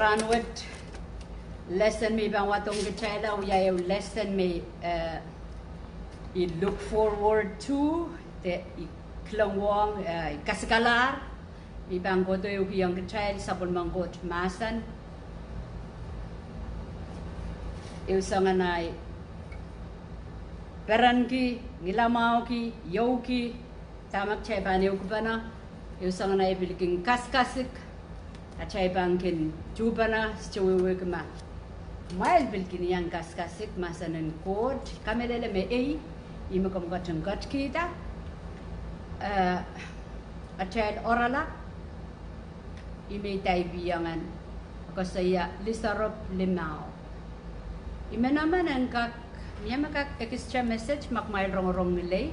Ranwit lesson me bang watong gitela uya lesson me I look forward to the klongwang kasakalar me bang goto yung gitela sabon manggot masan sanganay peranki ngilamao ki yoki tamak cheban yokbana sanganay bilking kaskasik acay bangkin jubana stewewekma mail bilkin yang kaskasik masanan kod kamelele me imakam gatang gatkita acay orala imitay biyangan ako saya Lisoarop limao imenaman ang kak niya makak extra message makmail rong nilay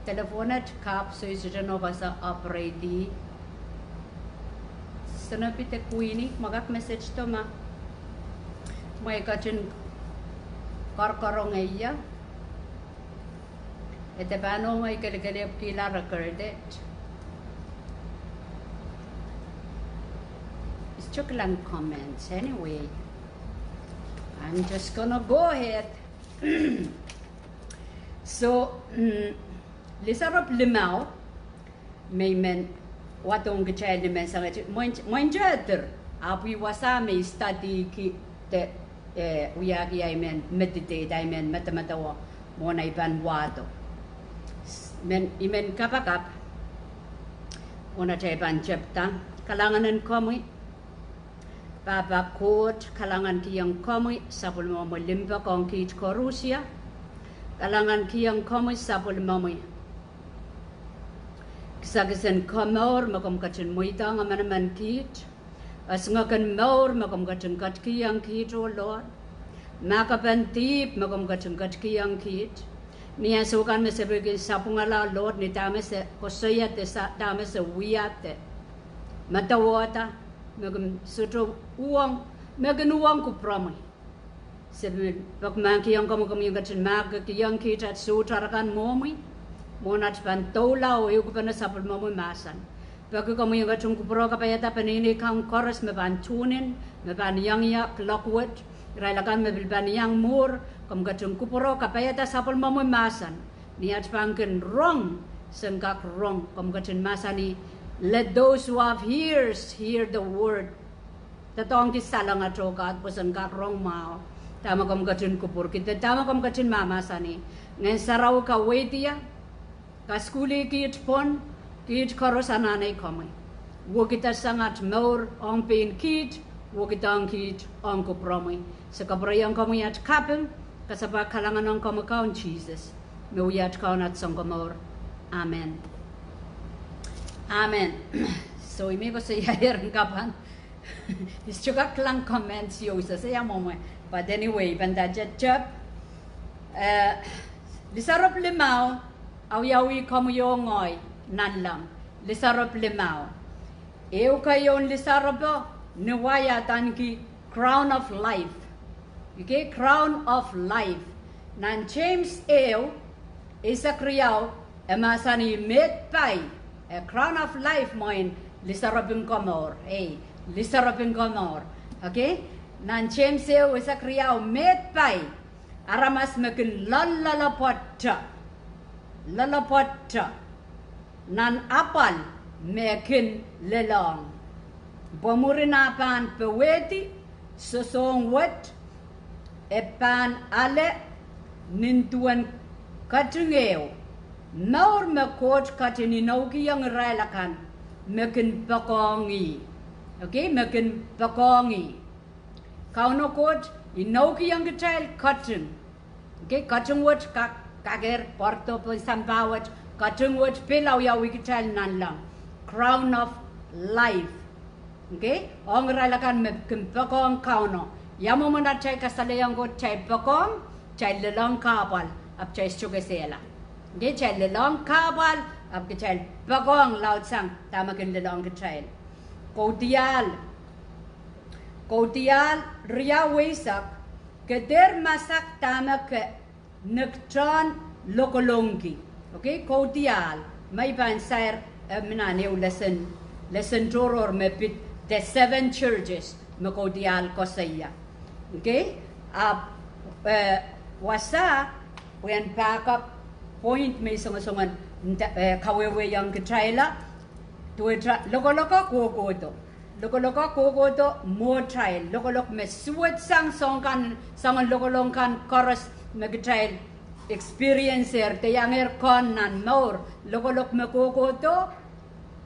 telefonat kap so isudano basa operating Sanapite kuini magak message to ma may kachin karkarong iya ete bano may kaligalip kila recorded it's chocolate comments anyway I'm just gonna go ahead so Lisoarop limao may men watong gitchel ni mensangat moinjater api wasame study ki te uyagi ay men meditate ay men matamatawa mona iban wado men imen kapakap mona chay ban chapta kalanganan komi Papa Kot kalangan kihong Komwi sapul momoy limpa kong kit Korusia kalangan kihong Komwi sapul momoy kisagasan komour makom kachin muitang amanaman kit as ngakan mour makom kachin kat kihong kit o Lord makapan tip makom kachin kat kihong kit niya sukan me sebegin sapungala Lord ni tame se kosaya te sa tame se wiate matawata magam sutro uang magan uang ku pramai sebe bakman ki yang kamu yung kachin mag ki yang ki tat sutarakan momi monat pan tola o yung pana sapul momi masan bago kamu yung kachin ku pro kapayata panini kang koras me ban tunin me ban yang ya lockwood railakan me ban yang mour kamu kachin ku pro kapayata sapul momi masan niat pangken wrong sengkak wrong kamu kachin masani. Let those who have ears hear the word. Tatong ti salang at rokat pusan ka rong mao. Tama kam kachin kupur kita tama kam kachin mama sani. Ngehn Sarawi ka weitia ka skuli kit pon kit koros ananay kamay. Wo kita sangat mour ong pin kit wo kita ang kit ong kupromoy. Sa kabrayang kamay at kapeng kasaba kalangan ang kamakaon Jesus. Mewiyat kaon at sang komour. Amen. Amen. So imi ko sa yayaran kapan. Is juga klang comments yo sa saya momo. But anyway, banda jajab. Lisoarop limau Awiawih Komwi Nanleng. Lisoarop limau. Eu kayon Lisoarop nuwaya tanki crown of life. Okay, crown of life. Nan Seims eu isa kriyaw emasani Meid pai. A crown of life moin Lisoarop komour. Lisoarop komour. Okay? Nan Seims eu isa kriyaw Meid pai. Aramas makin loalopwoatete. Loalopwoatete. Nan apwal makin lelong. Mwurin pahn powehdi sosohng wat pahn ale duwen keting. Mour kot ketin inoukihong irail akan makin poakohng. Okay, makin poakohng. Kauno Koht inoukihong kitail ketin. Okay, keting wat kager porto pensampawat keting wat Awiawih kitail Nanleng. Crown of life. Okay, ong irail akan makin poakohng kauno. Yamo muna chay kasalayang ko chay poakohng chay lelong kapal ap chay sugasela. Okay, chay lelong kapal ap chay poakohng laut sang tamakin lelong kitail. Kaudiahl ria wesak keder masak tama ke nektron lokolongi. Okay, Kaudiahl may bansair minaneu lesson toror mepit the 7 churches me Kaudiahl kosaya. Okay, wasa when pack up point may songan kawewe yang kitaila tuetra loko kogodo. Loko kogodo mo trial. Loko me suwet sang songkan sangan loko kan chorus me kitail experiencer te yanger kon nan mour. Loko me kogodo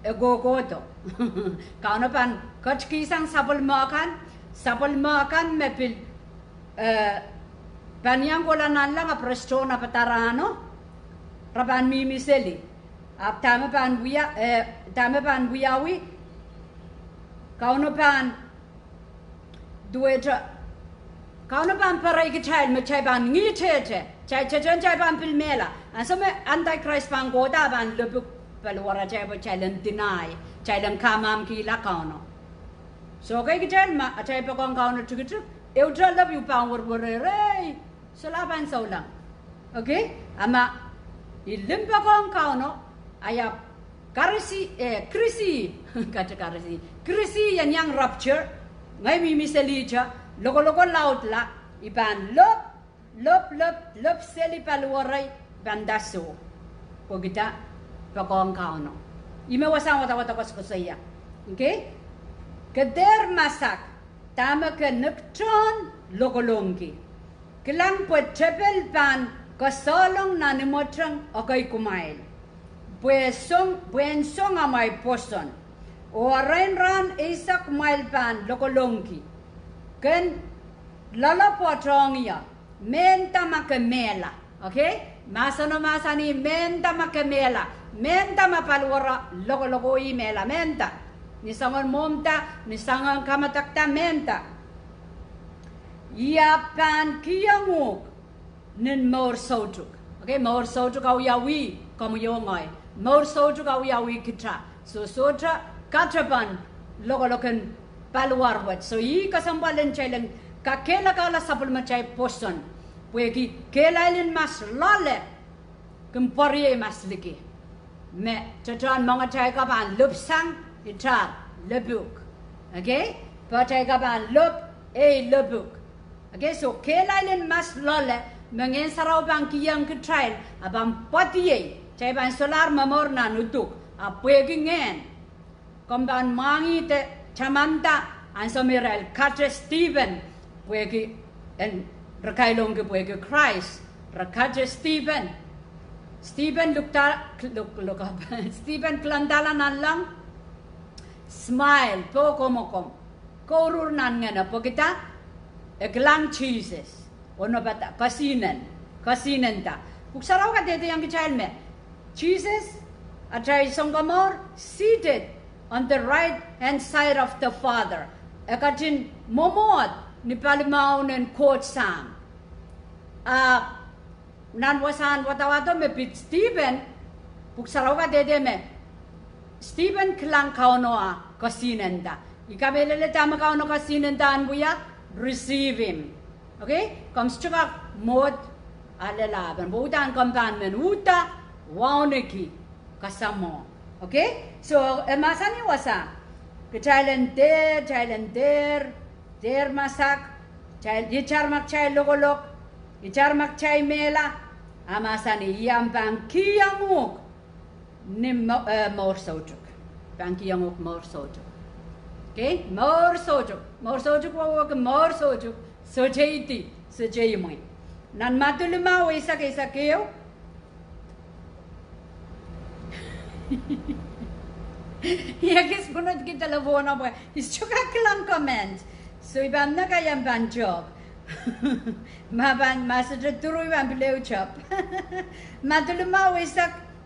gogodo. Kauno pan kachki sang sapul makan mepil panyang kola Nanleng a prestona patarano raban mimiseli ap tama pan Awiawih kauno pan dueta kauno pan parai kitail me chay pan ngitete chay pan pilmela ansome antichrist pan goda pan lebuk palwara chay deny chay kamam ki la kauno. So kay kitail ma chay pa kong kauno tugitu eu love you pan wurwurere solapan saulang. Okay, ama ilimpa kong kauno ayap krisi yang rupture ngay mimiseli cha loko laut la iban lop seli palwaray bandaso pagita pakong kauno ime wasang wata ko saya. Okay, keder masak tama ke nektron lokolongi kilang po chepel pan kasolong nanimotrang okay kumail buen song amay poson o ran isa kumail pan lokolongi ken loalopwoatete ya menta makemela, okay? Masano masani menta makemela, menta mapalwara logo imela menta, nisangon momta, nisangon kamatakta menta. Yapan kihong nen mour sojuk, okay? Mour sojuk Awiawih Komwi Nanleng, mour sojuk Awiawih kita, so soja katrapan loken palwarwat, so I kasambalan chailen kakela kala sapul macai poson. Puegi kelailin mas lale kempori mas lagi me cacaan mengatai kapan lupsang itar lebuk, okay? Patai kapan lebuk, okay? So kelailin mas lale Ngehn Sarawi bang kihong kitail abang patiye cai ban solar mour nutuk puegi ngehn komban mangi te chamanta ansom irail katre Stephen puegi en Rakailong ke puege Christ, rakaje Stephen look up, Stephen kelandala nanlang, smile, poakohng, komour nangena, pokita, eglang Jesus, ono bata, kasinen ta. Kuksaraw ka dito yang kitail me, Jesus, atay songkamor, seated on the right hand side of the Father, ekatin momod, ni palimaw nen quote sam. Nanwasan watawato me pit Stephen, puksaraw ka dede me, Stephen klang kauno kasinenda. Ikabelele tama kauno kasinenda anbuya, receive him. Okay? Comes chukak mod alelaban. Buutan kompanmen uta wauneki kasamo. Okay? So masani wasa. Kechailen der masak, yichar mak chai logolok, yichar mak chai mela, amasani yampang kihong nim mour sojuk, bang kihong mour sojuk, okay? Mour sojuk wawak mour sojuk, sojeiti, sojeimuin. Nan matuluma isa keo. Yakis punot kita lavona boy. Is chukak lang comment. So ibang na kayang ban job. Maban masada turu ibang bileo chop. Matuluma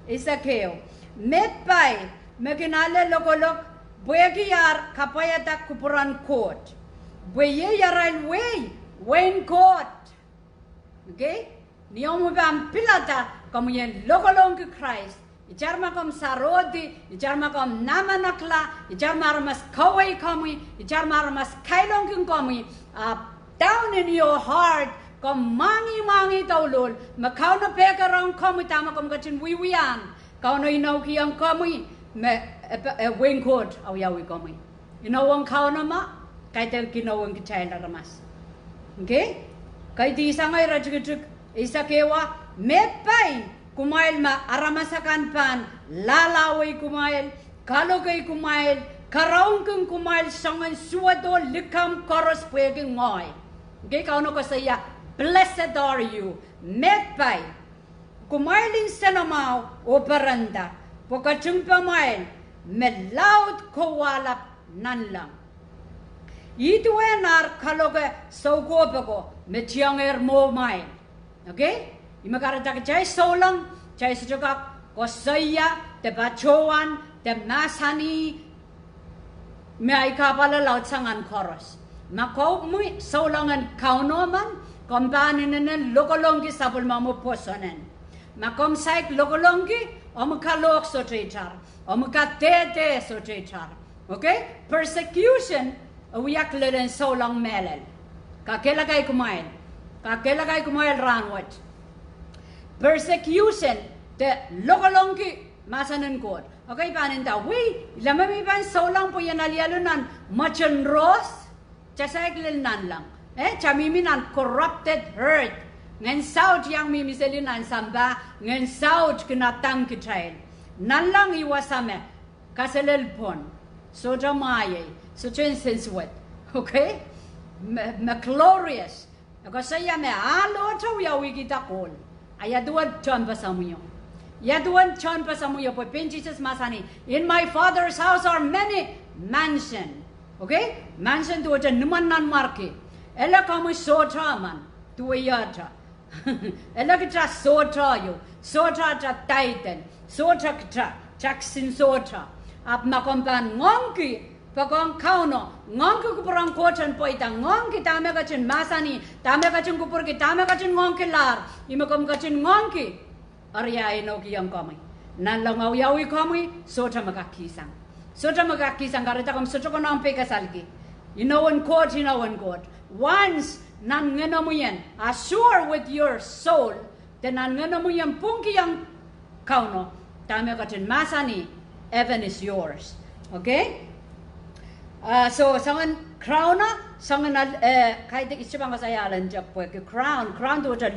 isa keo. Metpai mekinale lokolok buegiyar kapayatak kupuran court. Bueye irail Wain court. Okay? Niyomu bang pilata kamuyen lokolong ke Christ. Ijar makom sarodi, ijar makom namanakla, ijar maramas kawai komwi, ijar maramas kailong komwi. Down in your heart, kom mangi taulul, makauno pekarong komwi tama kom kachin wiwian, kauno inoukihong komwi, me wing court Awiawih Komwi. Inawang kauno ma, kaitel kinawang Nein-Aramas. Okay? Kay di sangay rajigitrik isa kewa metpai. Kumail ma aramasakan pan, lalaway kumail, kalogay kumail, karaungkang kumail, sangan suwado, likam koros pweging ngoy. Okay, kauno ko saya, blessed are you, metpay, kumailin sanamaw o paranda, pokachung pamail, melaut kawalap nanlang. Ituwen ar kalogay saugobago, metyang mo mail. Okay? Imakara chay solang, chay sujukak kosaya, te bachoan, te masani, may kapala laut sangan koros. Makaw mo solangan kaunoman, kompaninen lokolongki sapul mamu posonen. Makom saik lokolongki, omukalok so chechar, omukatete so chechar. Okay? Persecution, uyak leden solang melel. Kakelagay kumail ranwat. Persecution, the lokolongki masanan kot. Okay, paninta, lamami ban solang po yan alialunan, machan ros, chasaik lil nanlang. Chamiminan corrupted herd. Ngehn saud yang mimiselinan samba, ngehn saud kinatang kitail. Nanlang iwasame, kaselel pon, soja maye, soja insenswet. Okay? Glorious. Ako saya me alo Awiawih kita kol. Ayaduan chon pasamuyo. Yaduan chon pasamuyo po Jesus masani. In my Father's house are many mansion. Okay? Mansion to aja numan nan marke. ela kamu sotra man tuayata ela kita sotra yo sotra ta titan sotra kita Jackson sotra ap makompan ngongki pagong kauno ngongki kuperang kocan poita ngongki tame kacin masani tame kacin kupur ki tame kacin ngongki lar imakom kacin ngongki arya inoukihong komwi Nanleng Awiawih Komwi sotra magakisang karita kom sotra ko nang pekasalgi Ngehn Koht once nan ngenomuyen assure with your soul then nan ngenomuyen pungki yang kauno tame kacin masani heaven is yours okay so sangan crown sangan kahit isipang kasayalan Jacque crown to the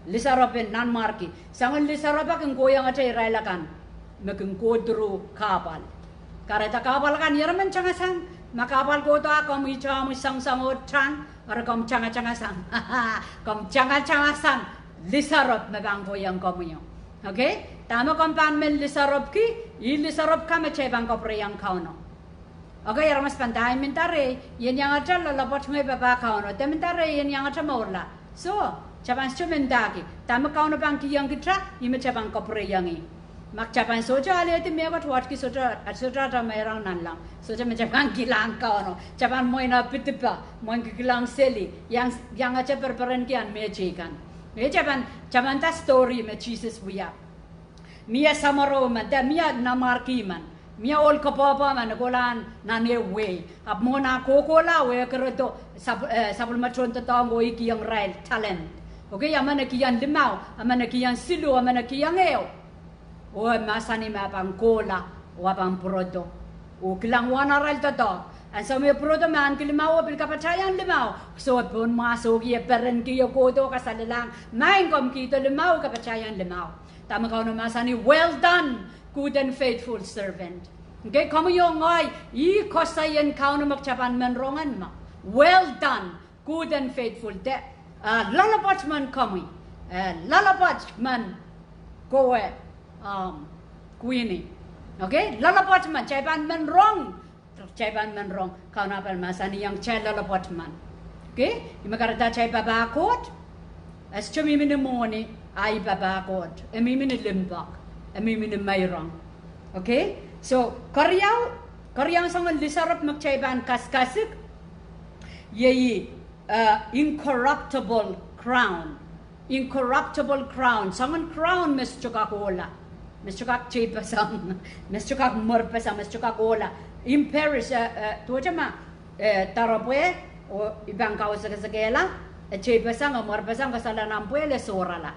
Lisoarop in Nanmarki sangan Lisoarop ang goyang at irail kan making kodru kapal kareta kapal kan yaraman changasang makapal ko to ako mo isang samotran or kom changasang kom changasang Lisoarop nagang goyang komuyo okay tama kom pan men Lisoarop ki Lisoarop ka machebang ko preyang kauno okay, yaramas pantay mentare yen yang acha loalopwoatete me baba kauno te mentare yen yang acha mour la so chapan chu mendahte tama kauno bang kihong kitra ime chabang ko preyangi mak chapan soja ale te me ko wat ki soja ta merang nanlang soja me chabang kilang kauno chapan moina pitipa moin kilang seli yang acha perperen kian me chikan me chapan ta story me Jesus wiya mia samaro man da mia namarki man Mia ol kapapa man golan na ne way ap mona kokola we keredo sabul matron to tango ikihong irail talent okay amana kiyan limau amana kiyan silu amana kiyan eo o masani mapang kola o pang prodo o kilang wana irail to and so me prodo man kilimau bil kapachayan limau so pun masok ye peren ki yo kodo kasalalang main kom kito limau kapachayan limau tama kauno masani well done good and faithful servant. Okay, kamu yung ay kosayan kauno magchapan menrongan ma. Well done, good and faithful. Loalopwoatete kami, loalopwoatete kowe kuini. Okay, loalopwoatete chapan menrong kauno apal masani yang chay loalopwoatete. Okay, imakarata chay babakot. As chumi minimoni ay babakot, emi minilimbak. Amimini mayrang. Okay? So, karyang sangan Lisoarop magchayban kaskasik yeyi incorruptible crown. Incorruptible crown. Sangan crown mischukak ola. Mischukak chaypasang. Mischukak murpasang. Mischukak ola. Imperish tuwa ma tarapwe o ibang kausakasakela chaypasang o murpasang kasalanan pwele sorala.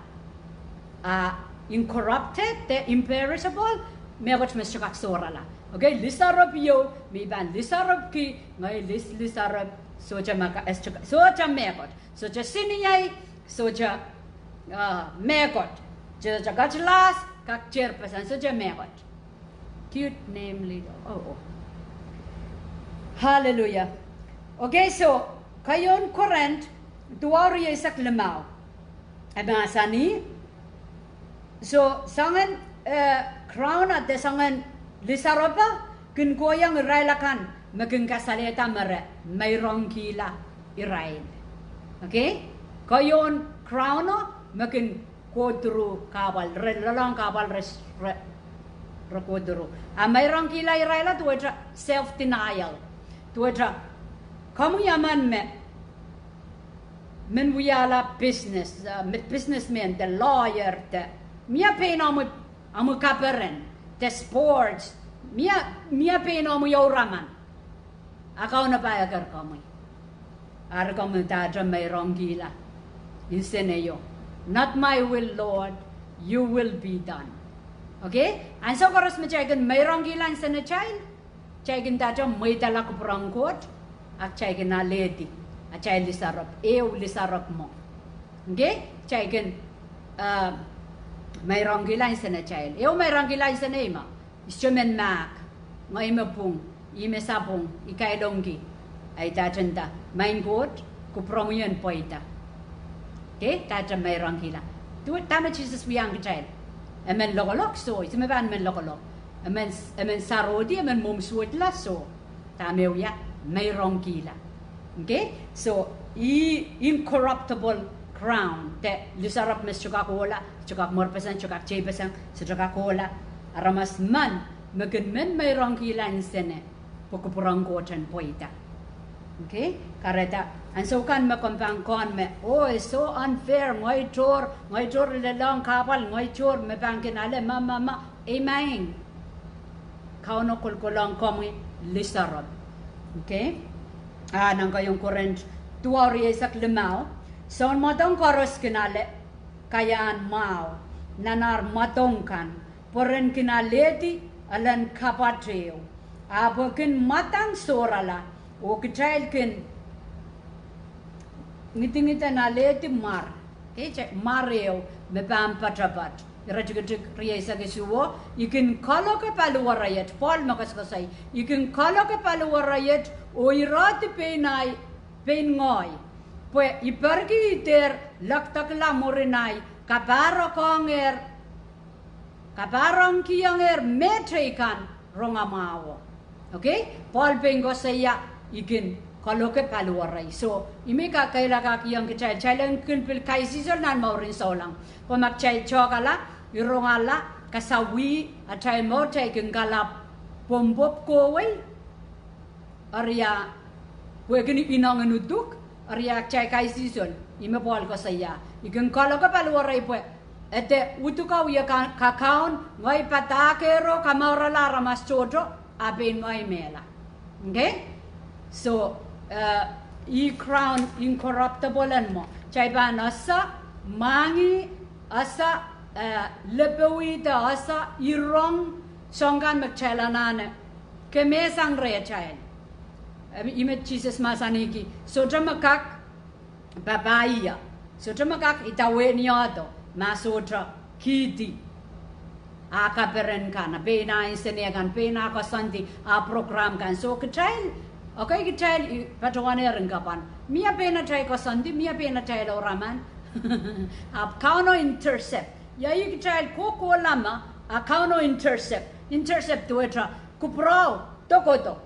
Incorrupted, the imperishable, mewat mischukak sorala. Okay, Lisoarop yo, mi ban Lisoarop ki, ngay Lisoarop, soja maka eschukak, soja mekot, soja siniyay, soja mekot, soja gachlas, kak chairperson, soja mekot. Cute name leader. Oh. Hallelujah. Okay, so kayon current, duwari isak lemau. Abasani. So sangan crown at the sangan Lisoarop kun goyang irail kan makin kasaleta mere mayrong kila irail. Okay? Kayon crown makin kodru kabal relang kabal kodru. Mayrong kila irail tuwa self denial. Tuwa kamu yaman men wiyala businessmen, the lawyer, the Mia pain amu kaperen, the sports, mia pain amu yoraman. Akaw na pa agar kami. Ar kami tadra mayrong gila. Inseneyo. Not my will, Lord, you will be done. Okay? And so karos machagan mayrong gila insene child. Chagan tadra Meid ala kuperang kot. At chagan na lady. At chay Lisoarop. Lisoarop mo. Okay? Chagan mayrong gila insene child. Mayrong gila insene ima. Istumen mak. Ngayon pong. Ime sapong. Ikailonggi. Ay tatanda. Main kot. Kuprong yun po ita. Okay? Tatra mayrong gila. Tama Jesus wiyang child. Amen lokolok so. Ito maban men lokolok. Amen sarodi. Amen mumsuot la so. Tama wiya. Mayrong gila. Okay? So, incorruptible crown te Lisoarop mes chukak ola chukak morpesan chukak chepesan chukak ola aramas man megen men may rongkilan sene pokopurang goten poita. Okay, kareta and so kan makompang kon me oh it's so unfair ngoy chor le long kapal ngoy chor me bangkin ale mama emaing Kauno Koht Lisoarop. Okay, nang kayong current tuari isak lemau son matong koros kinale kayaan mau nanar matong kan poren kinaleti alan kapateo abokin matang sorala o kitail kin ngitingita naleti mar okay mareo me pam patrapat rajugit kriesa gesuwo ikin kalo ke paluwarayet pol makaskasay ikin kalo ke paluwarayet o irati penai pen ngoy pues ipergi iter laktak la morinai kaparo konger kaparong kiyonger metrekan rongamawo. Okay, Paul pengo saya ikin kaloke paluwaray so imika kaila ka kiyong kichay chailan kunpil kaisisol nan maurin solang pomak chay chokala irongala kasawi atay mo chay kengalap pombop koway arya pwegini inang nuduk arya chay kaisisol ime Paul ko saya ikin kaloke paluwaray pwe ete utukaw ya kakaon ngoy patakero kamaurala ramas chodro aben ngoy mela. Okay, so crown incorruptible and mo chay ba nasa mangi asa lebewita asa irong songgan magchalanane kemesang re chay imet Jesus masaniki so dramakak babaya so dramakak itawe niyoto masotra kiti akaperen kana pena insenegan pena kosanti a program kan so kitail okay kitail patwane rengkapan mia pena trai kosanti mia pena trai oraman ap kauno intercept ya kitail ko lama a kauno intercept tuetra kupro tokoto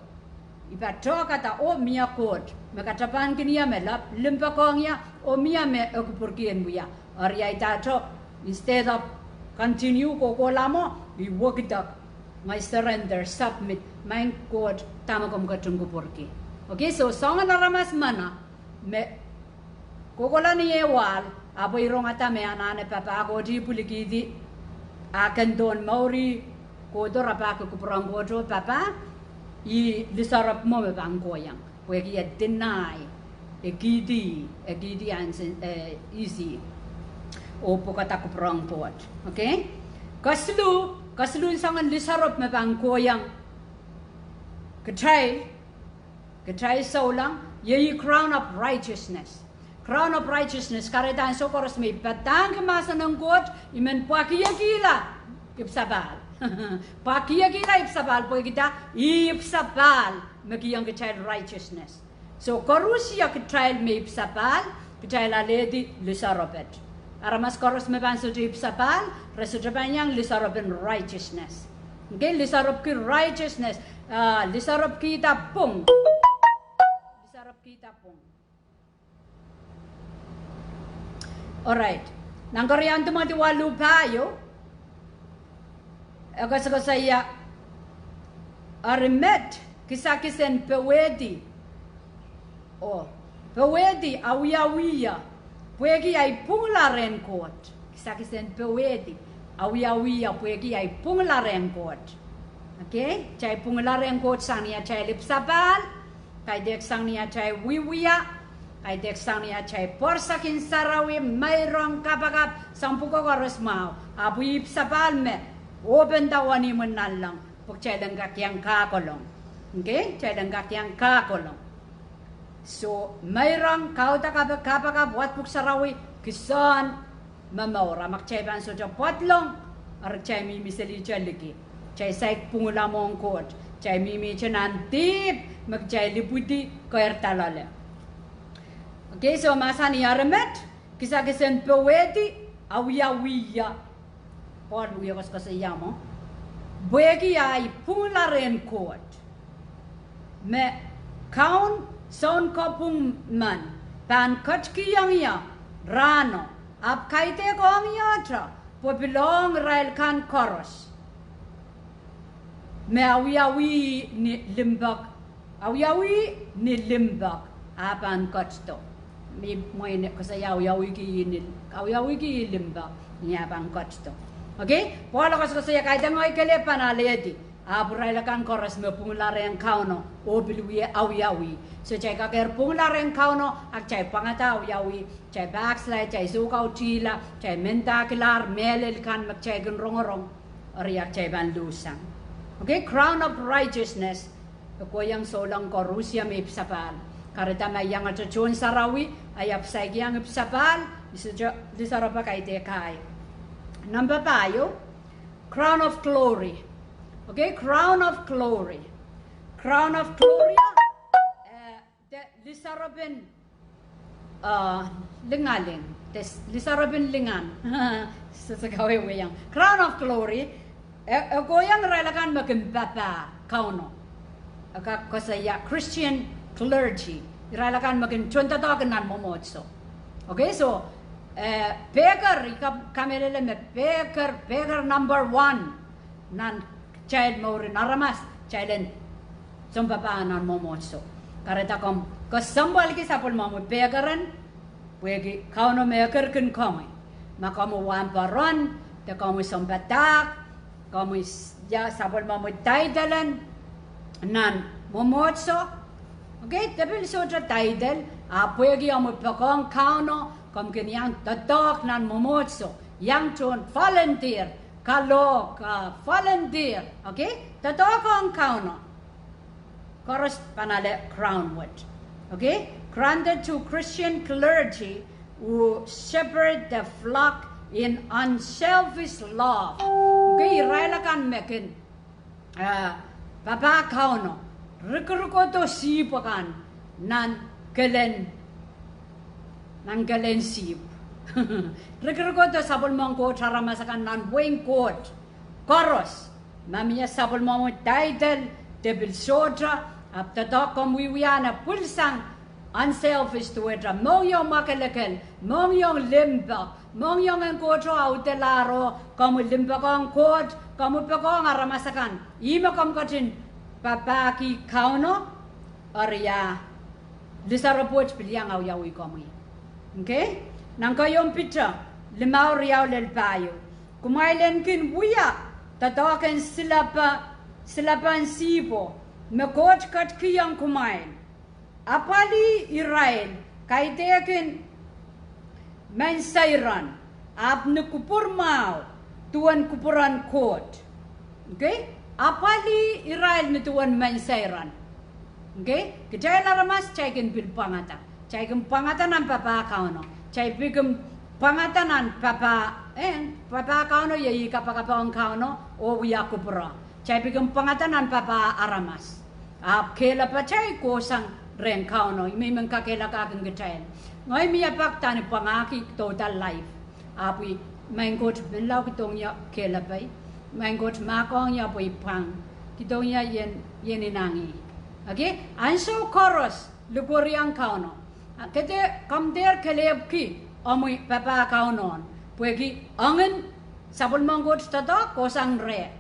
ipato kata o mia kot makatapan kinia melap limpakongya o mia me okupurkien buya Arya itato instead of continue ko lamo we work it up my surrender submit my God tamakom katungu porki. Okay, so songa naramas mana me kokola ni ewal apo irong ata me anane papa ko di pulikidi akan don mauri ko do rapa ko prang bojo papa I Lisoarop mo me bangkoyang pwegi deny egidi ansen easy o pokata ko prang pot. Okay, kaslu sangan Lisoarop me bangkoyang katay saulang ye crown of righteousness karetan sokoros me patang kemasan ng God imen pakiya gila ipsabal pakiya gila ipsabal po kita ipsabal magiyang katay righteousness so korusya katay me ipsabal katay laledi Lisoaropet aramas koros me banso di ipsabal resudabanyang Lisoarop in righteousness. Okay, Lisoarop ki righteousness Lisoarop kita pung alright nang korean tumatiwalu payo ako saya arimet kisakisen powehdi Awiawih pwegi ay punglaren kot kisakisen powehdi Awiawih pwegi ay punglaren kot. Okay, chay punglaren kot sang niya chay lipsabal kay dek sang niya chay wiwiya kay dek sang niya chay porsakin sarawi mayroong kapagap sampu ko koros mau abu ipsabal me open dawani mo nalang pag chay langgak yang kakolong. Okay, chay langgak yang kakolong so mayroong kauta kapagap wat puk sarawi kisan mamaura makchay ban so jo potlong ar chay mimisali chaliki chay saik pungulamong kot chay mimi chanantip magchay liputi koertalale. Okay, so masani aramet kisakisen powehdi Awiawih por luya kas yamo bwegi ay punglaren kot me kaun son kopung man pan kihong ya rano ap kaite kong yatra popilong irail kan koros me awiawih ni limbak apan kotsto mi moine kasi awiawih ki limbak ni apan kotsto okay polo kasi kaite ngoy kele panaledi irail kan koros me punglaren kauno obilwi awiawih so cai kaker punglaren kauno ak cai pangata awiawih cai backslide cai Kaudiahl cai mendahte melel kan mak cai gen rongorong riak cai ban lusang. Okay, crown of righteousness. Ko yang solang ko Rusia may ipsapal. Karita may yang at Ngehn Sarawi ay apsay yang ipsapal. Lisoarop kay tekay. Number 5, crown of glory. Okay, crown of glory. Crown of glory. Lisoaropin lingaling. Lisoaropin lingan. Sasagawi yang crown of glory. Goyang relakan makin papa kauno. Aka kosaya Christian clergy. Relakan makin contoh nan momotso. Okay, so baker kamelele me baker number 1 nan child mour Nein-Aramas child som papa nan momotso. Kareta kom sambal ki sapol mamu bakeran wegi kauno maker kun komai. Makamu wamparon te kamu som batak kamu ya sabol mamu taidalan nan momotso. Okay, tapi sotra taidal apwegi amu poakohng kauno kamu kenyang tatok nan momotso yang chon volunteer kalok volunteer. Okay, tatok kauno koros panale crown wood. Okay, granted to Christian clergy who shepherd the flock in unselfish love. Okay, irail kan mekin papa kauno ruko to sipakan nan galen sip. Ruko to sabol mongko cara masakan nan wing coat koros mamia sabol mongko title debil sotra ap tatok komwiwiana pulsang unselfish to it. Mongyong makalekel, mongyong limba, mongyong ang kotro autelaro, kamu limba kong kot, kamu pekong aramasakan. Ima kam katin papaki kauno, orya Lisoarop piliang Awiawih Komwi. Okay? Nang kayong picture, limaw riyaw lelpayo. Kumailen kin buya, tatawakan silapan sipo, mekot kat kiyang kumain. Apali irail kaitekin mensairan ap nekupur mau tuan kupuran kot. Okay, apali irail ni tuan mensairan. Okay, Nein-Aramas caikin bil pangata caikin pangata nan papa kauno cai bigem pangata nan papa kauno yai kapakapang kauno o wiya kupura cai bigem pangata nan papa Aramas ap kela pa cai kosang ren kauno imi mengkakela kakeng kitail ngoi mi apak tani pangaki total life api menggot menlau kitong ya kela pai menggot makong ya pui pang kitong ya yen inangi. Okay, anso koros lukoriang kauno kete kamder keleb ki omui papa kaunon puegi angen sabul menggot tata kosang re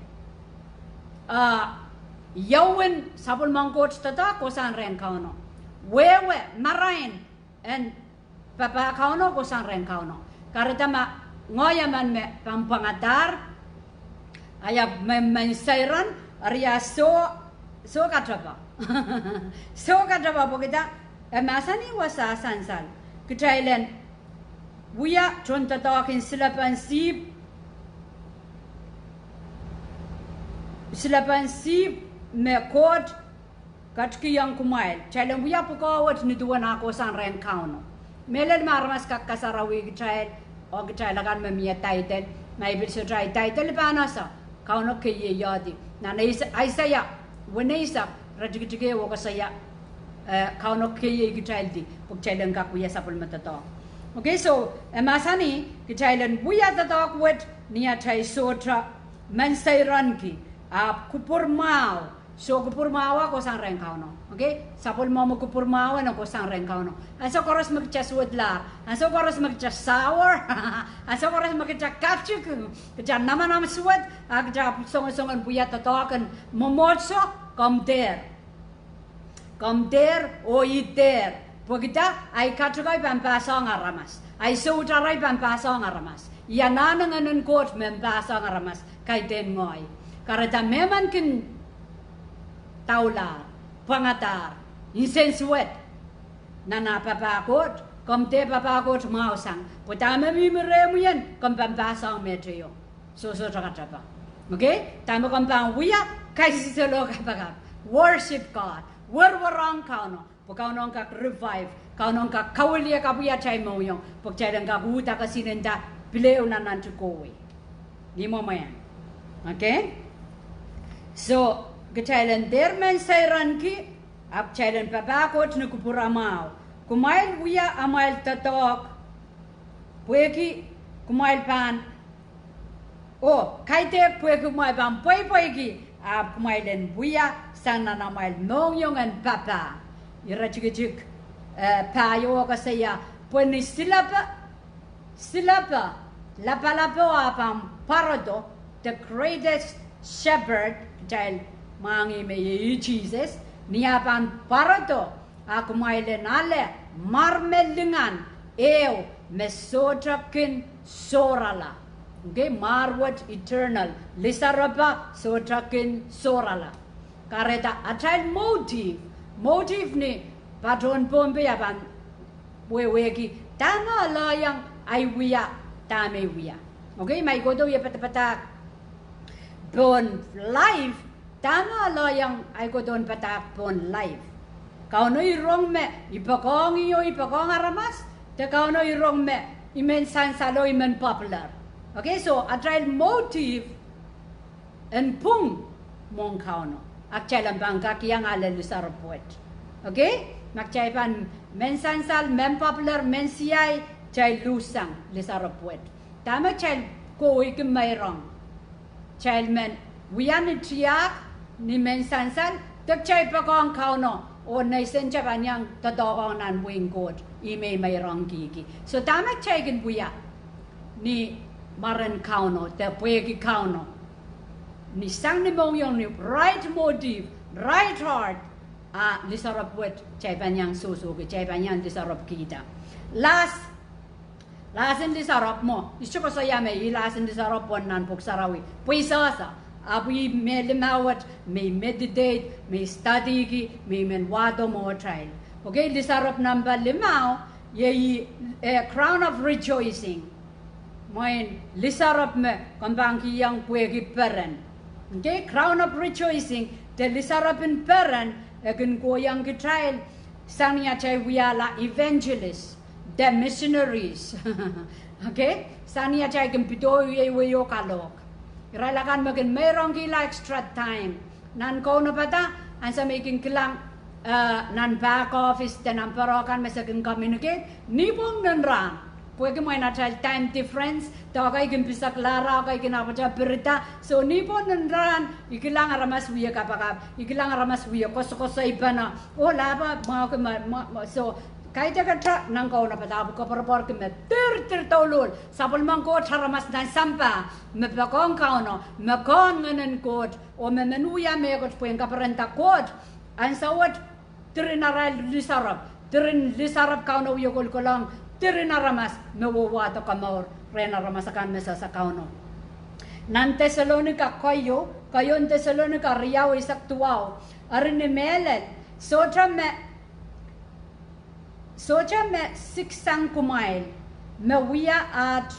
yawen sabul menggot tata kosang ren kauno wewe marain and papa kauno kosang ren kauno karita ma ngoyaman me pampangatar ayab mensairan arya so katrapa so katrapa po kita masani wasa sansal kitailen buya chontatawakin silapan sip me kot katki yang kumail chailen buya pukawat ni duwen ako sang ren kauno melel marmas kakasarawi kitai o kitai lagan memia title mai bil so try title panasa kauno keye yadi nana isaya wenisa rajigige wo kasaya kauno keye kitai di puk chailen kakuya sapul matato. Okay, so masani kitailen buya tatok wet niya chai sotra mensairan ki ap kupur mau So kupurmawa ko sang reng kauno. Okay? Sapol mo kupurmawa no ko sang reng kauno. Aso koros magcha sudlar. Aso koros magcha sour. Aso koros magcha kapchuk. Kja nama suwat. Kja songon buya totokan momotso kom der. Kom der o eat there. Pagita ay katukai pampasong aramas. Ay suutaray pampasong aramas. Yananang anun kot mempasong aramas kay den ngoy. Karata meman kin taular, pangatar, insensuet, nanapapakot, kom te papakot mausang, putama mimremu yan, kom pampasong medyo. So takatapa. Okay? Tama kom pangwiya, kasi silo kapagap. Worship God. Warwarang kauno. Pagkauno ka revive. Kauno ka kawaliya kapuya chay mo yung. Pagchayang ka huta ka sinenda, pileo na nantukoy. Di mo mayan. Okay? So, kachailan derman sayran ki, ap chailan papakot na kupuramaw. Kumail wiya amail tatok, pueki kumail pan, kaitek pueki kumail pan pueki, ap kumailan wiya sana namail nongyong an papa. Ira chikijik payo ka saya, pwani silapa, lapa apam parado, the greatest shepherd, child, mangi me Jesus, niapan parato, aku mailen ale, marmelingan, mesotrakin sorala. Okay, marwat eternal, lisarapa sotrakin sorala. Kareta a child motive ni patron pompe apan weweki tama layang ay wiya tame wiya. Okay, may godo ya patapatak bon life tama layang ay godon patak bon life. Kauno irong me ipakong aramas, te kauno irong me imen sansalo imen popular. Okay, so a child motive and pung mong kauno. Akchalan bangka kiyang ala Lisoarop. Okay? Nakchaipan men sansal, men popular, men siyay, child lusang Lisoarop. Tama child ko ikim mayrong. Child men wiyan triak ni men sansal, tak chay pakong kauno o naisen chapan yang tadokong nan wing god ime mayrong kiki. So tama chay kin buya ni maran kauno, te puegi kauno. Ni sang ni mong yung ni right motive, right heart, Lisoarop chaipan yang susuki, chaipan yang Lisoarop kita. Last in Lisoarop mo, isu ko saya me last in Lisoarop nan Ngehn Sarawi. Puisasa, api me limawat, me meditate, me study ki, me menwado mo trial. Okay, Lisoarop number 5, ye crown of rejoicing. Moin Lisoarop me kambang ki yang puegi peren. Okay, crown of rejoicing. The Lisoarop in peren, akin ko yang kitail, sanya chay wiyala evangelists, the missionaries. Okay, sanya chay kempito wiyo kalok. Iralakan makin mayroong kila extra time. Nan ko na pata, ansa making kilang nan back office, nan parokan masakin communicate, nipong nan ran. Pwede mo na time difference, tagay kimpisak lara, kay kinapacha berita, so nipon nanran, ikilang aramas wiya kapakap, ikilang aramas wiya koso iba na, laba, so kahit ka nang kau na patapos ko parapor kime tolol, sapol mang ko haramas na sampa, mepakong kauno, mekon nganen kot, o memenuya megot po yung kaparenta kot, ang sawat irail Lisoarop, Lisoarop kauno yukol ko lang, Nein-Aramas, mewawato komour, Nein-Aramas akan mesa sa Kauno. Nan Thessalonica kayo n Thessalonica riyaw isak tuwaw, arin ni Melen, soja me siksang kumail, mewiya at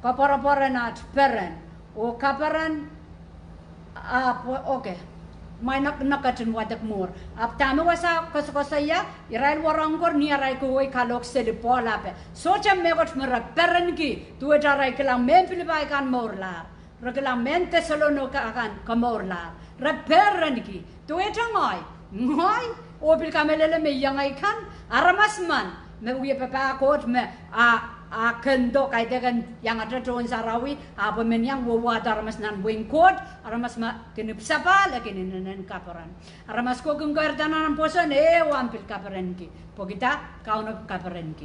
kaparaparan at peren, o kaparan, okay. May nakatin wadak mour. Ap tama wasa kasaya irail warangkor ni aray ko ay kalok selipola pe. Socha megot mera perenki tu aray kelang men pilibay kan mour la. Rekelang men Thessalonica kan komour la. Reperenki tu ngoy o bil kamelele me yang ay kan aramas man me uye papa kot me kendo kay degan yang ada Ngehn Sarawi apa men yang wawat aramas nan Ngehn Koht aramas ma kinipsapal kininen kaparan aramas ko kung kairtanan poson wampil kaparan ki pogita kauno kaparan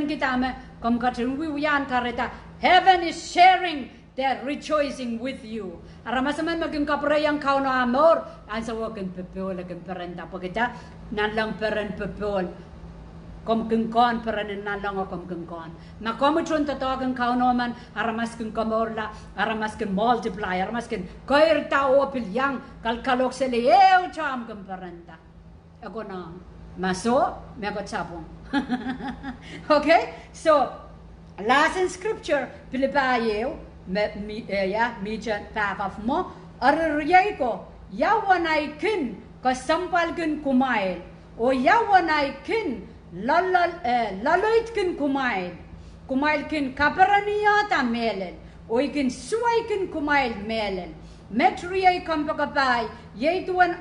ki tama kom katun wiyan kareta heaven is sharing their rejoicing with you aramas man maging kaparayang kauno mour ansa wakin pepol perenta pogita nan lang peren pepol kom kengkon peranan nalang kom kengkon na kom chun tatagan kauno man aramas ken komour la aramas ken multiply aramas ken koir ta opil yang kalkalok sele cham kem peranta ako na maso me ko chapong okay so last in scripture Lebaivalu mi jan of mo ariyay ko yawanay kin kasampal kin kumail o yawanay kin laloit kin kumail kin kaparaniyata melen o ikin suway kin kumail melen metriyay kampakapay yaytuan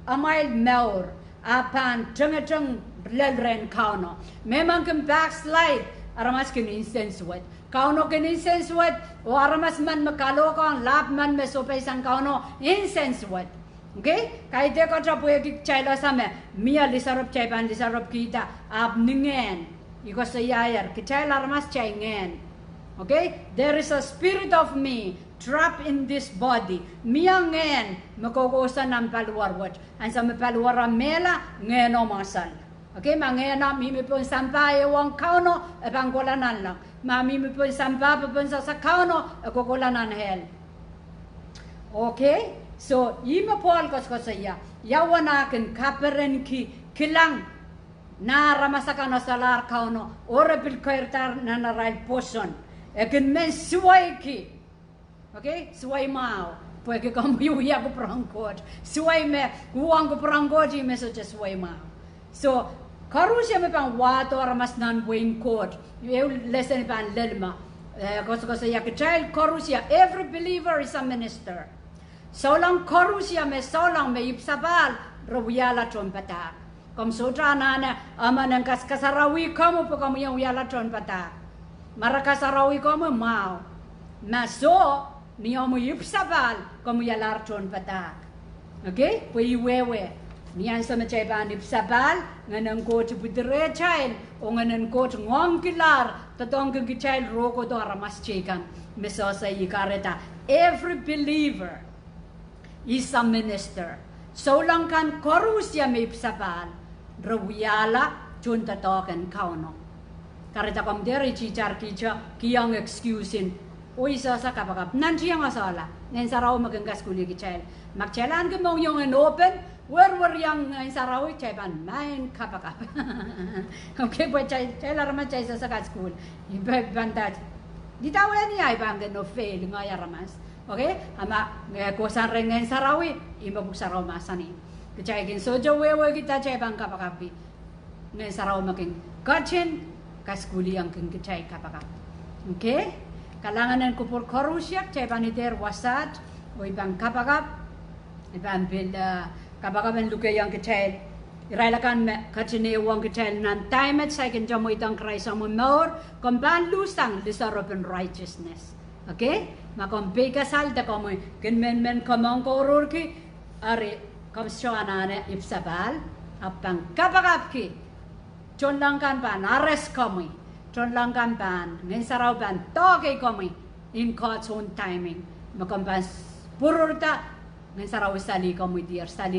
amail mour apan teng lelren kauno memang kin backslide aramas kin incense wet kauno kin incense wet o aramas man makalokon lap man mesopay sang kauno incense wet okay kay de ko trapo ki chaila same mia Lisoarop chaipan Lisoarop kita ab ningen iko sa yayar ki chaila aramas chay nghen okay there is a spirit of me trapped in this body mia nghen makokosa nam paluarwat an sa paluara mela nghen o masal okay mangena mi pun sampai wong kauno e pangkolanan lang mami mi pun sampai pun sa kauno e kokolanan hel okay so ima pol kos saya yawanaken kaperen ki kilang na ramasakan salar kauno ora bil kairtar na irail poson eken men suway ki okay suway mau porque como eu ia go prangkot suway me uang go prangkot me so just suway mau so karusia me pang wato aramas nan Ngehn Koht eu lesen pan lelma kos saya kecail karusia every believer is a minister so lang karusia me so lang me ipsabal rowiala trompeta kom sotra nana amanan kasarawi kamu po kamu yang wiala trompeta marakasarawi kamu mau maso niyomu ipsabal kamu yala trompeta okay po iwewe niyan sa macayban ipsabal nganan ko budire chail o nganan ko ngong kilar tatong gichail roko do aramas chekan meso sa ikareta every believer is a minister. So lang kan korusya may ipsapal, rawiyala junta token kauno. Karita kom deri chichar kihong excusin. O isa sa kapakap. Nanti yang asala. Ngehn Sarawi maganggas kuli kichail. Magchailan ke mau yung open. Where yang Ngehn Sarawi chaiban main kapakap. Okay, buat chailar ma chai sa school. Iba bantad. Di tahu ni ay bang no fail ngayaramas. Okay, ama kosan Ngehn Sarawi imba buksaraw masani. Kecaikin sojo wewe kita cai bang kapakapi. Ngehn Sarawi makin kachin kaskuli yang kecai kapakap. Okay, kalangan kupur korusyak cai paniter wasat o ibang kapakap ibang bila kapakap en luke yang kecai. Irailakan kacine uang kecai nan time at second jamu itang kraisa mo mour komban lusang Lisoarop in righteousness. Okay, makompe kasal ta komo ken men komong korur ki are kom shoanane ipsabal apang kapakap ki chonlangkan pan ares komi chonlangkan pan Ngehn Sarawi pan toke komi in God's own timing makompan pururta Ngehn Sarawi sali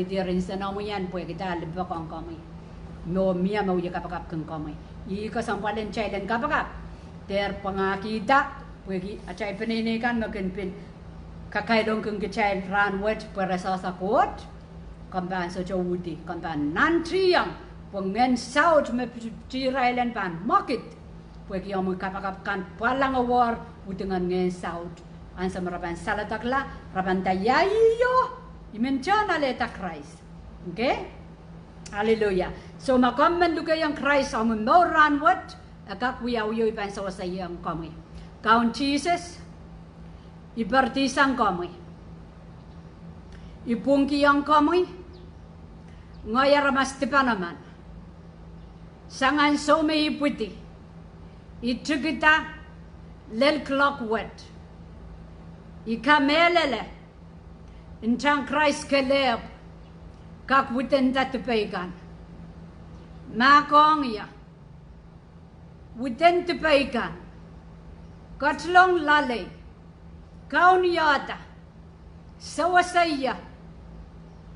dir in sanomo yan po kita lebokong komi no mia mau ya kapakap keng komi I kasampalen chailen kapakap ter pangakita Pwegi acai penene kan makin pin kakai dong keng kecai ran wet perasa sakot kampan sojo wudi kampan nanti yang pengen saut me irail pan market pwegi yang kapakapkan palang awar udengan Ngehn saut ansa merapan salatakla rapan tayayo imencana leta Christ okay haleluya so makammen luka yang Christ am no ran wet agak wiyawiyo ipan sa wasayang kami Kaun Jesus, ibartisang kami, ipungki yang kami, ngayaramas tipanaman, sangan some iputi, itigita lel clock wet ikamelele intang Christ kelep kak witen tatupegan makong ya witen tupegan katlong lale kauniata sawasaya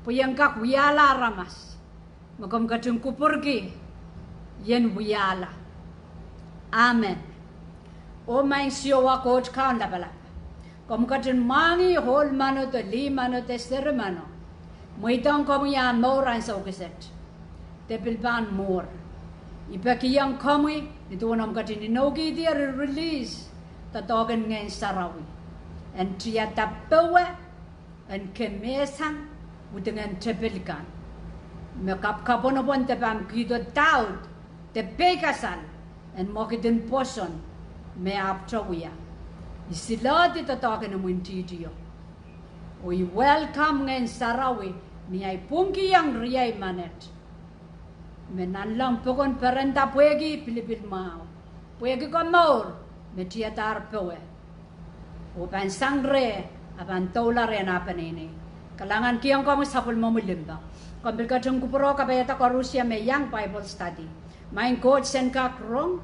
puyang kak wiyala ramas magam katung kupurgi yen wiyala amen o main siwa coach kan la bala kom katung mangi hol mano to li mano te sermano moitang kom ya mour an so geset te bilban mour ipakiyang komwi itu nam katung inogi dia release tatogen Ngehn Sarawi en tria tapoe en kemesan dengan tebelkan mekap kaponopon te pam kido taud te pegasan en mokiden poson me aptawia isilati tatogen muntidio we welcome Ngehn Sarawi ni ai pungi yang riai manet menanlang pokon perenta puegi pilipil mau puegi komour metiatar poe o pan sangre aban tolare na panini kalangan kihong kamu sapul momulimba kambil katung kupuro kabayata ko Rusia me young Bible study main coach sen ka krong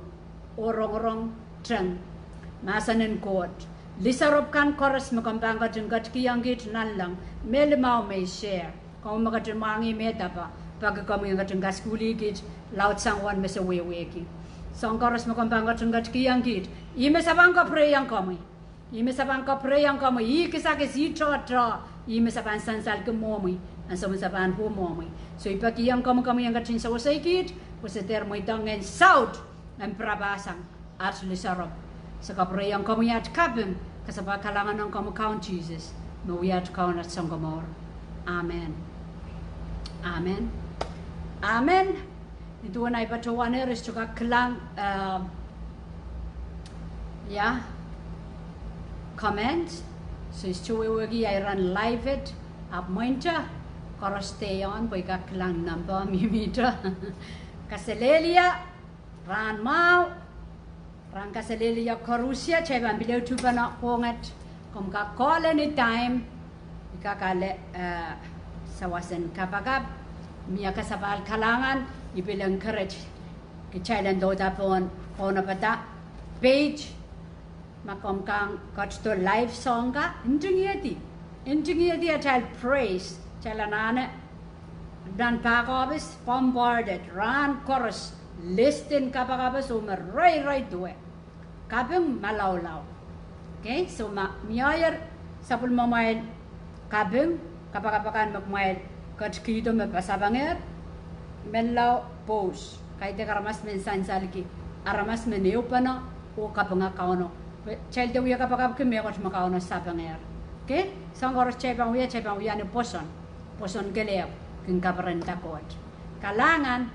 orong treng masanen coach Lisoarop kan koras makambang katung kat kihong git Nanleng mel mau me share kamu makatung mangi me tapa pag kamu yang katung gaskuli git laut sangwan me seweweki song koras makambang katung kat kihong git ime sabang ka pray yang kamu ime saban ka pray yang kamu ikisa ke si tra ime saban sansal ke momi an saban ho momi so ipaki yang kamu yang katin sa wasaikit waseter mo itangen south ang prabasang at Lisoarop sa ka pray yang kamu at kabem kasaba kalangan ng kamu count Jesus no we at count at sangomor amen amen amen itu na ipatuan eres juga kelang ya comment so is wagi I run live it up mointa koro stay on boy ka klang number mimita kaselelia ran mau ran kaselelia korusia cheban bilau tupana hongat kom ka call anytime ikakale sawasen kapagap mia kasabal kalangan ibilang courage ke challenge do tapon ona pata page makom kang got to live song ka intingiati atal praise chalanane dan pakabis bombarded ran chorus listen kapakabis rai duwe kabeng malawlaw okay so miayer sapul mamail kabeng kapakapakan magmail got kido me pasabanger menlaw pose kaite karamas men sansalki aramas men eupana o kapenga kauno child uya kapag kumekot makauno sabanger okay sangoros chebang uya ne poson geleo king kaparenta kot kalangan